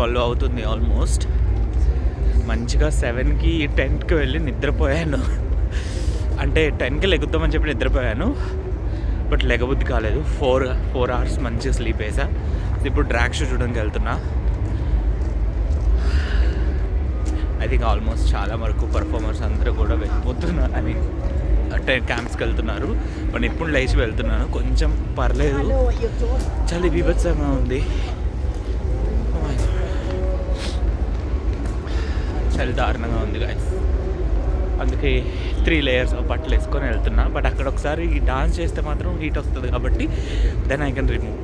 12 అవుతుంది ఆల్మోస్ట్. మంచిగా 7కి 10కి వెళ్ళి నిద్రపోయాను. అంటే 10కి లెగుద్దామని చెప్పి నిద్రపోయాను, బట్ లెగబుద్ధి కాలేదు. 4 అవర్స్ మంచిగా స్లీప్ వేసా. ఇప్పుడు డ్రాగ్ షో చూడడానికి వెళ్తున్నా. ఐ థింక్ ఆల్మోస్ట్ చాలా వరకు పర్ఫార్మర్స్ అందరూ కూడా వెళ్ళిపోతున్నారు. ఐ మీన్ క్యాంప్స్కి వెళ్తున్నారు. బట్ ఇప్పుడు లేచి వెళ్తున్నాను. కొంచెం పర్లేదు, చాలా బీభత్సంగా ఉంది. చాలా దారుణంగా ఉంది గాయస్. అందుకే 3 లేయర్స్ బట్టలు వేసుకొని వెళ్తున్నా. బట్ అక్కడ ఒకసారి డాన్స్ చేస్తే మాత్రం హీట్ వస్తుంది కాబట్టి then I can remove.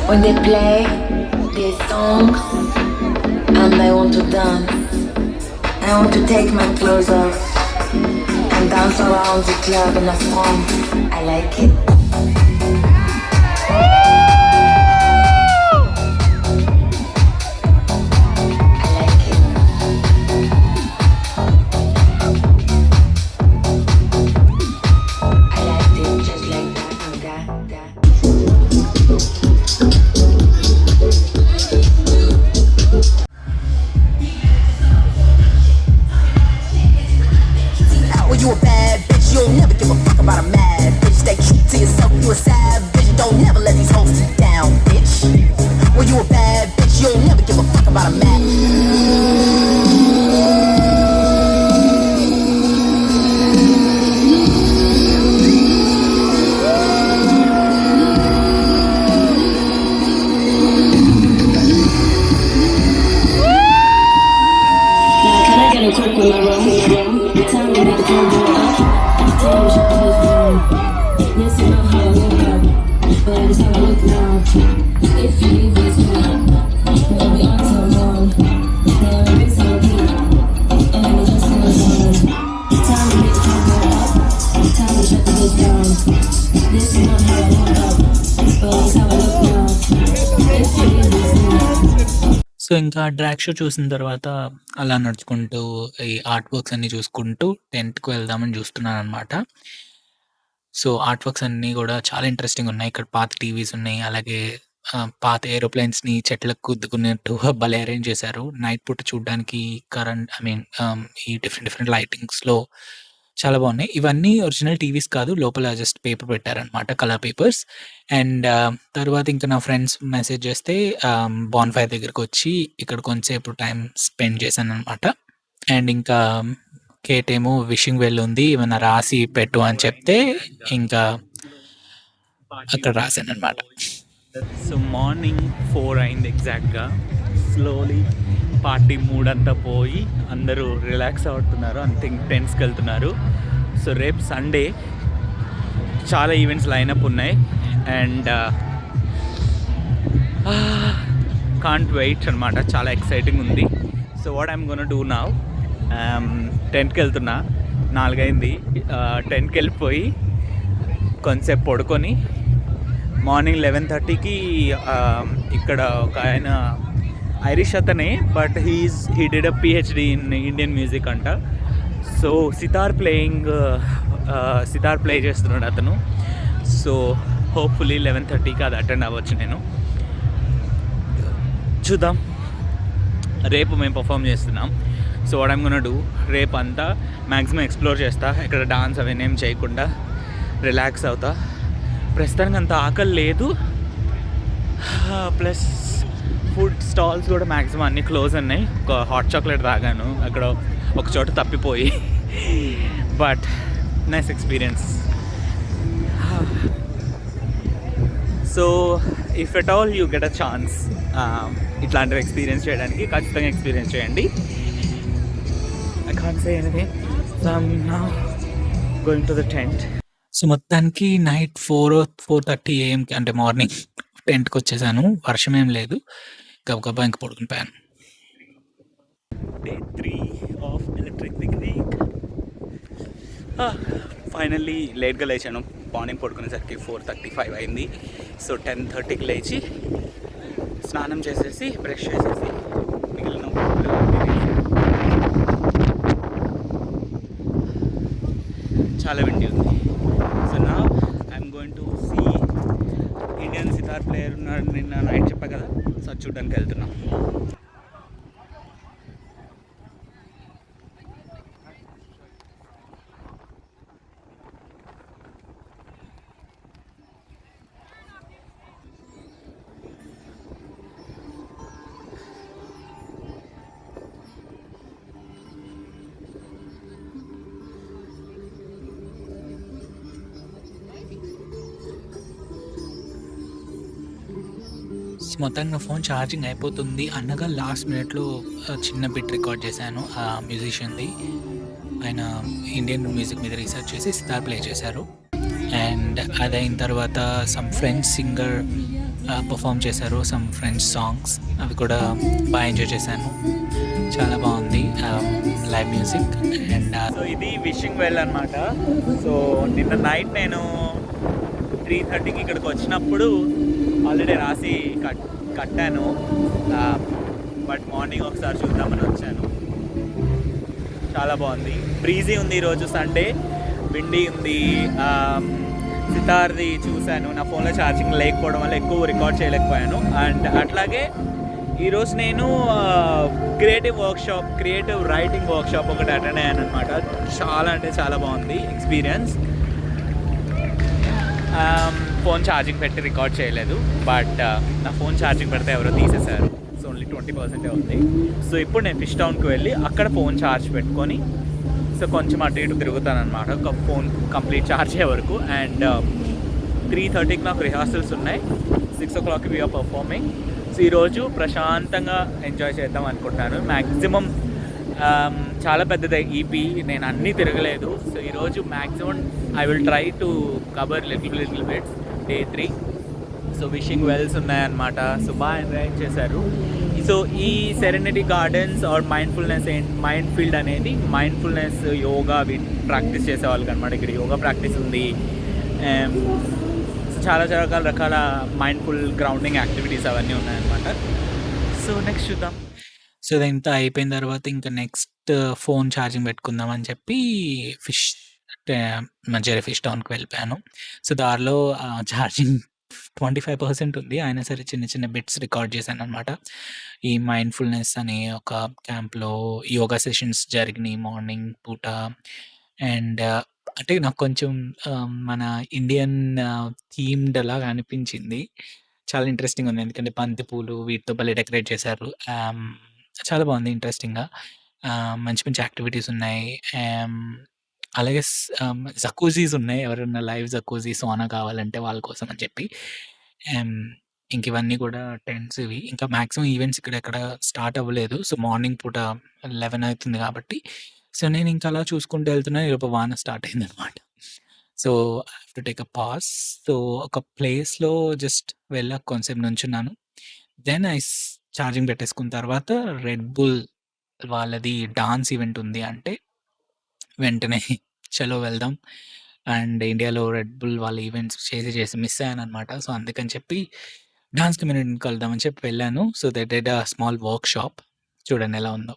When they play these songs and I want to dance, I want to take my clothes off and dance around the club in a song. I like it. So ఇంకా drag show చూసిన తర్వాత అలా నడుచుకుంటూ ఈ art works అన్నీ చూసుకుంటూ 10కి వెళ్దామని చూస్తున్నాను అనమాట. సో ఆర్ట్ వర్క్స్ అన్నీ కూడా చాలా ఇంట్రెస్టింగ్ ఉన్నాయి. ఇక్కడ పాత టీవీస్ ఉన్నాయి. అలాగే పాత ఏరోప్లేన్స్‌ని చెట్లకు గుద్దుకున్నట్టు భలే అరేంజ్ చేశారు. నైట్ పూట చూడడానికి ఈ డిఫరెంట్ లైటింగ్స్‌లో చాలా బాగున్నాయి. ఇవన్నీ ఒరిజినల్ టీవీస్ కాదు. లోపల జస్ట్ పేపర్ పెట్టారనమాట, కలర్ పేపర్స్. అండ్ తర్వాత ఇంకా నా ఫ్రెండ్స్ మెసేజ్ చేస్తే బాన్‌ఫైర్ దగ్గరకొచ్చి ఇక్కడ కొంచెంసేపు టైం స్పెండ్ చేశాననమాట. అండ్ ఇంకా కేట్ ఏమో విషింగ్ వెల్ ఉంది, ఏమన్నా రాసి పెట్టు అని చెప్తే ఇంకా అక్కడ రాశాననమాట. సో మార్నింగ్ 4 అయింది ఎగ్జాక్ట్‌గా. స్లోలీ పార్టీ మూడ్ అంతా పోయి అందరూ రిలాక్స్ అవుతున్నారు. అంతే 10స్కి వెళ్తున్నారు. సో రేపు సండే చాలా ఈవెంట్స్ లైనప్ ఉన్నాయి. అండ్ కాంట్ వెయిట్ అనమాట, చాలా ఎక్సైటింగ్ ఉంది. So what I'm gonna do now, 10కి వెళ్తున్నా, 4 అయింది. 10కి వెళ్ళిపోయి కొంతసేపు పడుకొని మార్నింగ్ 11:30కి ఇక్కడ ఒక ఆయన ఐరిష్ అతనే, but he did a PhD in Indian music అంట. సో సితార్ ప్లే చేస్తున్నాడు అతను. సో హోప్ఫుల్లీ 11:30కి అది అటెండ్ అవ్వచ్చు. నేను చూద్దాం. రేపు మేము పర్ఫామ్ చేస్తున్నాం. So what I'm gonna do, రేపు అంతా మ్యాక్సిమం ఎక్స్ప్లోర్ చేస్తా. ఇక్కడ డాన్స్ అవన్నీ ఏం చేయకుండా రిలాక్స్ అవుతా. ప్రస్తుతానికి అంత ఆకలి లేదు. ప్లస్ ఫుడ్ స్టాల్స్ కూడా మ్యాక్సిమం అన్నీ క్లోజ్ ఉన్నాయి. ఒక హాట్ చాక్లెట్ తాగాను అక్కడ ఒక చోట తప్పిపోయి, but nice experience. So if at all you get a chance ఇట్లాంటివి ఎక్స్పీరియన్స్ చేయడానికి ఖచ్చితంగా ఎక్స్పీరియన్స్ చేయండి. I can't say anything. So I'm now going to the tent. So మొత్తానికి నైట్ 4:30 AM అంటే మార్నింగ్ టెంట్కి వచ్చేసాను. వర్షం ఏం లేదు, గబగబా ఇంక పడుకుని పోయాను. Day 3 of electric picnic. Finally లేట్గా లేచాను. మార్నింగ్ పడుకునేసరికి 4:35 అయింది. సో 10:30కి లేచి స్నానం చేసేసి బ్రష్ చేసేసి మిగిలిన చాలా విండి ఉంది. సో నా I'm going to see Indian sitar player ఉన్నాడు, నిన్న నైట్ చెప్పా కదా. సో అది చూడడానికి వెళ్తున్నాం. మొత్తానికి నా ఫోన్ ఛార్జింగ్ అయిపోతుంది అనగా లాస్ట్ మినిట్లో చిన్న బిట్ రికార్డ్ చేశాను ఆ మ్యూజిషియన్ది. ఆయన ఇండియన్ మ్యూజిక్ మీద రీసెర్చ్ చేసి సితార్ ప్లే చేశారు. అండ్ అదైన తర్వాత సమ్ ఫ్రెంచ్ సింగర్ పర్ఫామ్ చేశారు, సమ్ ఫ్రెంచ్ సాంగ్స్. అవి కూడా బాగా ఎంజాయ్ చేశాను. చాలా బాగుంది లైవ్ మ్యూజిక్. అండ్ సో ఇది విషింగ్ వెల్ అనమాట. సో నిన్న నైట్ నేను 3:30కి ఇక్కడికి వచ్చినప్పుడు ఆల్రెడీ రాసి కట్టాను. బట్ మార్నింగ్ ఒకసారి చూద్దామని వచ్చాను. చాలా బాగుంది. బ్రీజీ ఉంది ఈరోజు, సండే. విండీ ఉంది. సితార్ది చూశాను. నా ఫోన్లో ఛార్జింగ్ లేకపోవడం వల్ల ఎక్కువ రికార్డ్ చేయలేకపోయాను. అండ్ అట్లాగే ఈరోజు నేను క్రియేటివ్ రైటింగ్ వర్క్షాప్ ఒకటి అటెండ్ అయ్యాను అనమాట. చాలా అంటే చాలా బాగుంది ఎక్స్పీరియన్స్. ఫోన్ ఛార్జింగ్ పెట్టి రికార్డ్ చేయలేదు, బట్ నా ఫోన్ ఛార్జింగ్ పెడితే ఎవరో తీసేశారు. సో ఓన్లీ 20% ఉంది. సో ఇప్పుడు నేను ఫిష్ టౌన్కి వెళ్ళి అక్కడ ఫోన్ ఛార్జ్ పెట్టుకొని సో కొంచెం అటు ఇటు తిరుగుతాను అనమాట, ఒక ఫోన్ కంప్లీట్ ఛార్జ్ అయ్యే వరకు. అండ్ 3:30కి నాకు రిహార్సల్స్ ఉన్నాయి. 6 o'clock వీఆర్ పర్ఫార్మింగ్. సో ఈరోజు ప్రశాంతంగా ఎంజాయ్ చేద్దాం అనుకుంటున్నాను. మ్యాక్సిమం చాలా పెద్దది ఈపీ, నేను అన్నీ తిరగలేదు. సో ఈరోజు maximum I will try to cover little bits. Day 3. So wishing wells ఉన్నాయన్నమాట. సో బాగా ఎంజాయ్ చేశారు. సో ఈ serenity gardens or mind field అనేది మైండ్ఫుల్నెస్ యోగా ప్రాక్టీస్ చేసే వాళ్ళకి అనమాట. ఇక్కడ యోగా ప్రాక్టీస్ ఉంది. చాలా చాలా రకాల మైండ్ఫుల్ గ్రౌండింగ్ యాక్టివిటీస్ అవన్నీ ఉన్నాయన్నమాట. సో నెక్స్ట్ చూద్దాం. సో ఇదంతా అయిపోయిన తర్వాత ఇంకా నెక్స్ట్ ఫోన్ ఛార్జింగ్ పెట్టుకుందామని చెప్పి మంచిర్యాల ఫిష్ టౌన్కి వెళ్ళిపోయాను. సో దారిలో ఛార్జింగ్ 25% ఉంది. అయినా సరే చిన్న చిన్న బిట్స్ రికార్డ్ చేశాను అనమాట. ఈ మైండ్ఫుల్నెస్ అనే ఒక క్యాంప్లో యోగా సెషన్స్ జరిగినాయి మార్నింగ్ పూట. అండ్ అంటే నాకు కొంచెం మన ఇండియన్ థీమ్డ్ లాగా అనిపించింది. చాలా ఇంట్రెస్టింగ్ ఉంది, ఎందుకంటే బంతి పూలు వీటితో భలే డెకరేట్ చేశారు. చాలా బాగుంది ఇంట్రెస్టింగ్గా. మంచి మంచి యాక్టివిటీస్ ఉన్నాయి. అలాగే జకూజీస్ ఉన్నాయి. ఎవరైనా లైవ్ జకూజీ సోనా కావాలంటే వాళ్ళ కోసం అని చెప్పి. ఇంక ఇవన్నీ కూడా టెంట్స్ ఇవి. ఇంకా మ్యాక్సిమం ఈవెంట్స్ ఇక్కడ స్టార్ట్ అవ్వలేదు. సో మార్నింగ్ పూట 11 అవుతుంది కాబట్టి సో నేను ఇంకా అలా చూసుకుంటూ వెళ్తున్నాను. ఈలోపు వాన స్టార్ట్ అయిందనమాట. So I have to take a pause. So ఒక ప్లేస్లో జస్ట్ వెళ్ళాక కొంతసేపు నుంచున్నాను. దెన్ ఛార్జింగ్ పెట్టేసుకున్న తర్వాత రెడ్ బుల్ వాళ్ళది డాన్స్ ఈవెంట్ ఉంది అంటే వెంటనే చలో వెళ్దాం. అండ్ ఇండియాలో రెడ్ బుల్ వాళ్ళ ఈవెంట్స్ చేసి మిస్ అయ్యానమాట. సో అందుకని చెప్పి డాన్స్ కమ్యూనిటీని కలుద్దామని చెప్పి వెళ్ళాను. So they did a small work shop. చూడండి ఎలా ఉందో.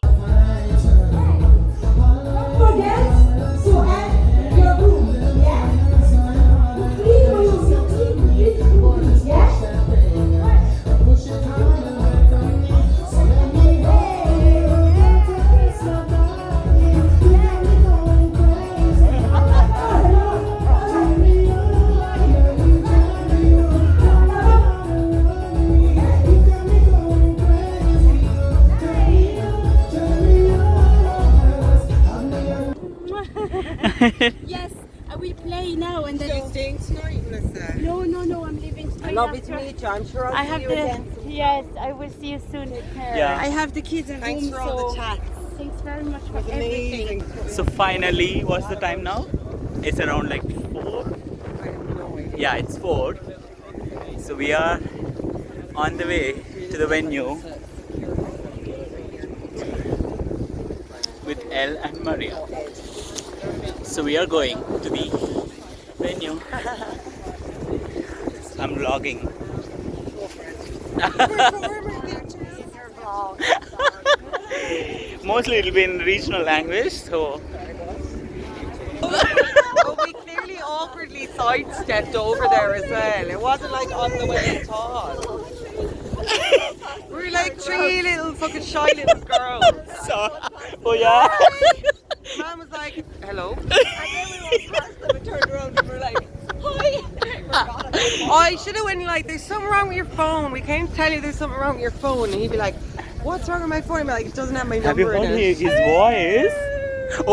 Lovely to meet you. I'm sure I'll I see have you the again. yes. I will see you soon. Yeah. I have the kids at Thanks home, for all the so chat. thanks very much It for was everything. amazing. So finally, what's the time now? It's around like 4. I have no idea. Yeah, it's 4. So we are on the way to the venue with Elle and Maria. So we are going to the venue. I'm vlogging. Mostly it'll be in regional language, so But we clearly awkwardly sidestepped over there as well. It wasn't like on the way at all. We were like 3 little fucking shy little girls. so oh yeah. Mom was like, hello. And then we walked past them and turned around and we're like, hi. Oh, I should have went like, there's something wrong with your phone. We came to tell you there's something wrong with your phone. And he'd be like, what's wrong with my phone? I'd be like, it doesn't have my Have you number heard in it. his voice?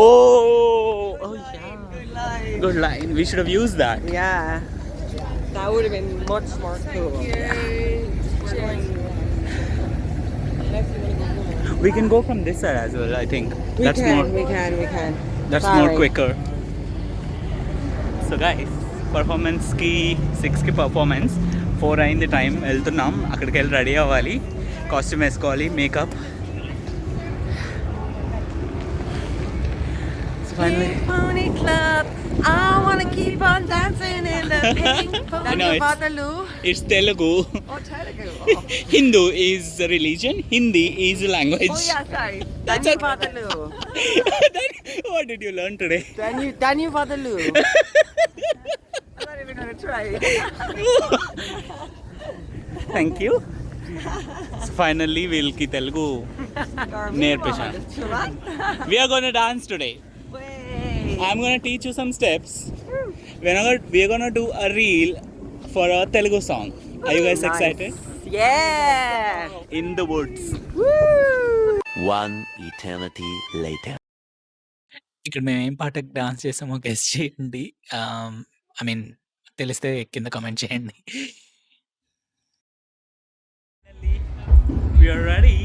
Oh yeah. Good line. Good line. We should have used that. Yeah. That would have been much more cool. We can go from this side as well, I think. We can. That's Sorry. more quicker. So guys, performance కి 6కి performance 4 అయింది time వెళ్తున్నాం అక్కడికి వెళ్ళి ready అవ్వాలి costume వేసుకోవాలి makeup finally Pony Club, I wanna keep on dancing in the pink pony. I know it's Telugu. Oh, Telugu. Hindu is a religion, Hindi is a language. Oh yeah, sorry. That's Danu okay. Vadalu. Then, what did you learn today? Danu Vadalu. I'm not even gonna try. Thank you. So finally వీళ్ళకి తెలుగు నేర్పించాను. We are going to dance today. I'm going to teach you some steps. We're going to do a reel for a Telugu song. Are you guys excited? Yeah. In the woods. One eternity later. ఇక్కడ మేము ఏం పాటకి dance చేసామో guess చేయండి. I mean తెలిస్తే కింద comment చేయండి. We are ready.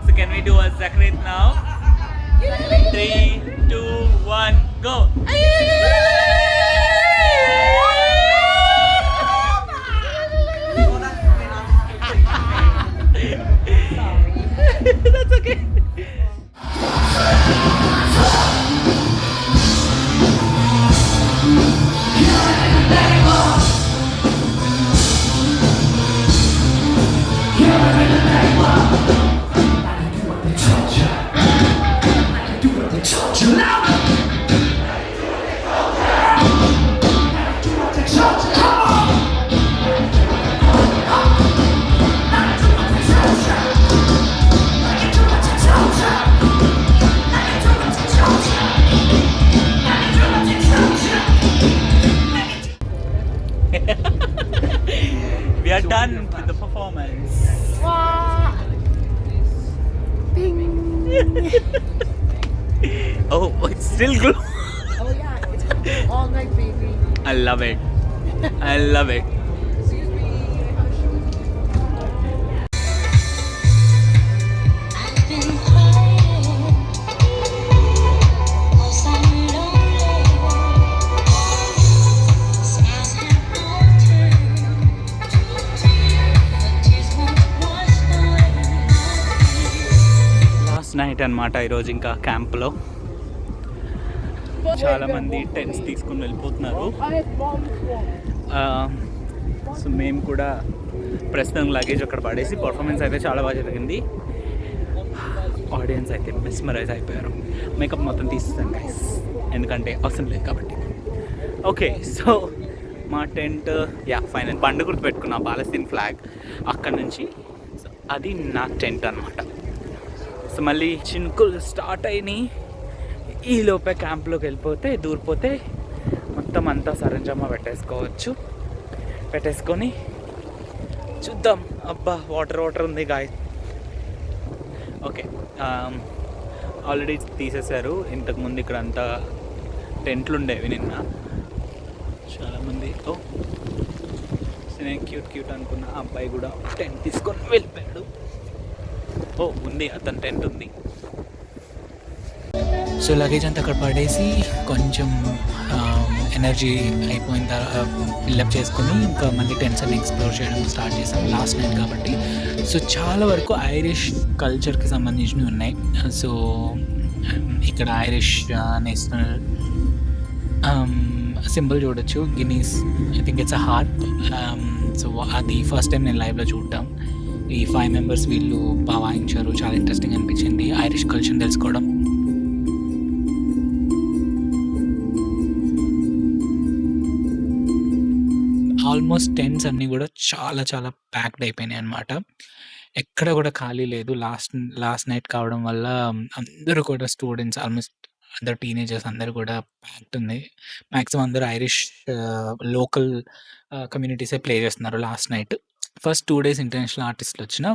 So can we do a Zakrit now? 3, 2, 1, go. That's okay. We are done with the performance. Oh, it's still glue. Oh yeah, it's all night, baby. I love it. I love it. Last night అనమాట ఈరోజు ఇంకా క్యాంప్లో చాలామంది tents తీసుకుని వెళ్ళిపోతున్నారు. So మేము కూడా ప్రస్తుతం లగేజ్ అక్కడ పడేసి పర్ఫార్మెన్స్ అయితే చాలా బాగా జరిగింది. ఆడియన్స్ అయితే మెస్మరైజ్ అయిపోయారు. మేకప్ మొత్తం తీసేసాను గైస్, ఎందుకంటే అవసరం లేదు కాబట్టి. ఓకే, సో మా టెంట్ ఫైనల్ బండి గుర్తు పెట్టుకున్నా, పాలస్తీన్ ఫ్లాగ్ అక్కడ నుంచి. సో అది నా టెంట్ అనమాట. సో మళ్ళీ చినుకులు స్టార్ట్ అయినాయి. ఈ లోపే క్యాంప్లోకి వెళ్ళిపోతే దూరిపోతే మొత్తం అంతా సరంజామా పెట్టేసుకొని చూద్దాం. అబ్బా వాటర్ ఉంది గాయ. ఓకే, ఆల్రెడీ తీసేశారు. ఇంతకుముందు ఇక్కడ అంతా టెంట్లు ఉండేవి నిన్న. చాలామంది నేను క్యూట్ అనుకున్న ఆ అబ్బాయి కూడా టెంట్ తీసుకొని వెళ్ళిపోయాడు. ఉంది, అతని టెంట్ ఉంది. సో లగేజ్ అంతా అక్కడ పడేసి కొంచెం ఎనర్జీ అయిపోయిన తర్వాత ఫిల్అప్ చేసుకొని ఇంకా మళ్ళీ టెంట్స్ అన్ని ఎక్స్ప్లోర్ చేయడం స్టార్ట్ చేసాం లాస్ట్ నైట్ కాబట్టి. సో చాలా వరకు ఐరిష్ కల్చర్కి సంబంధించినవి ఉన్నాయి. సో ఇక్కడ ఐరిష్ నేషనల్ సింబల్ చూడొచ్చు, Guinness, I think it's a harp. So అది ఫస్ట్ టైం నేను లైవ్లో చూడటం. ఈ 5 మెంబర్స్ వీళ్ళు బాగా వాయించారు, చాలా ఇంట్రెస్టింగ్ అనిపించింది ఐరిష్ కల్చర్ తెలుసుకోవడం. ఆల్మోస్ట్ టెంట్స్ అన్నీ కూడా చాలా చాలా ప్యాక్డ్ అయిపోయినాయి అనమాట. ఎక్కడ కూడా ఖాళీ లేదు. లాస్ట్ నైట్ కావడం వల్ల అందరూ కూడా స్టూడెంట్స్, ఆల్మోస్ట్ అందరు టీనేజర్స్ అందరూ కూడా ప్యాక్డ్ ఉంది. మ్యాక్సిమం అందరూ ఐరిష్ లోకల్ కమ్యూనిటీసే ప్లే చేస్తున్నారు last night. First 2 days international ఆర్టిస్టులు వచ్చిన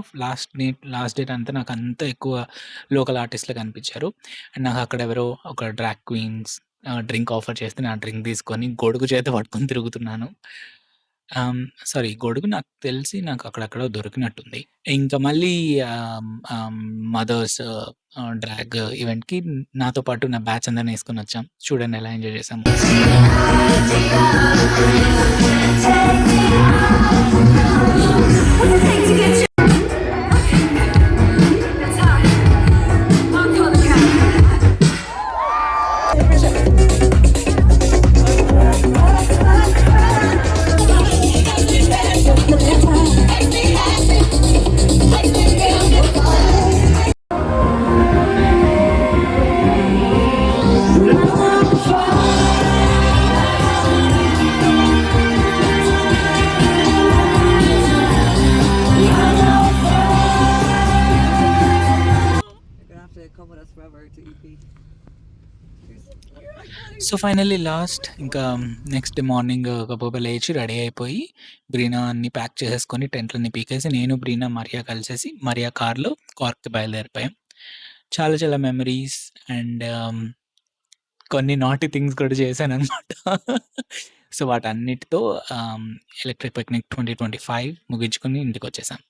లాస్ట్ డేట్ అంతా నాకు అంత ఎక్కువ లోకల్ ఆర్టిస్టులు కనిపించారు. అండ్ నాకు అక్కడ ఎవరో ఒక డ్రాగ్ క్వీన్స్ డ్రింక్ ఆఫర్ చేస్తే నా డ్రింక్ తీసుకొని గొడుగు చేత పట్టుకొని తిరుగుతున్నాను. గొడుగు నాకు తెలిసి నాకు అక్కడెక్కడో దొరికినట్టుంది. ఇంకా మళ్ళీ మదర్స్ డ్రాగ్ ఈవెంట్‌కి నాతో పాటు నా బ్యాచ్ అందరిని ఏసుకొనొచ్చాం. చూడండి ఎలా ఎంజాయ్ చేసామో. You're gonna have to come with us forever to EP. So finally ఇంకా నెక్స్ట్ డే మార్నింగ్ గబగబా లేచి రెడీ అయిపోయి బ్రీనా అన్ని ప్యాక్ చేసేసుకొని టెంట్లన్నీ పీకేసి నేను, బ్రీనా, మరియా కలిసేసి మరియా కార్‌లో కార్క్‌కి బయలుదేరిపోయాం. చాలా చాలా మెమరీస్ అండ్ కొన్ని నాటీ థింగ్స్ కూడా చేశాననమాట. సో వాటన్నిటితో ఎలక్ట్రిక్ పిక్నిక్ 2025 ముగించుకొని ఇంటికొచ్చేసాం.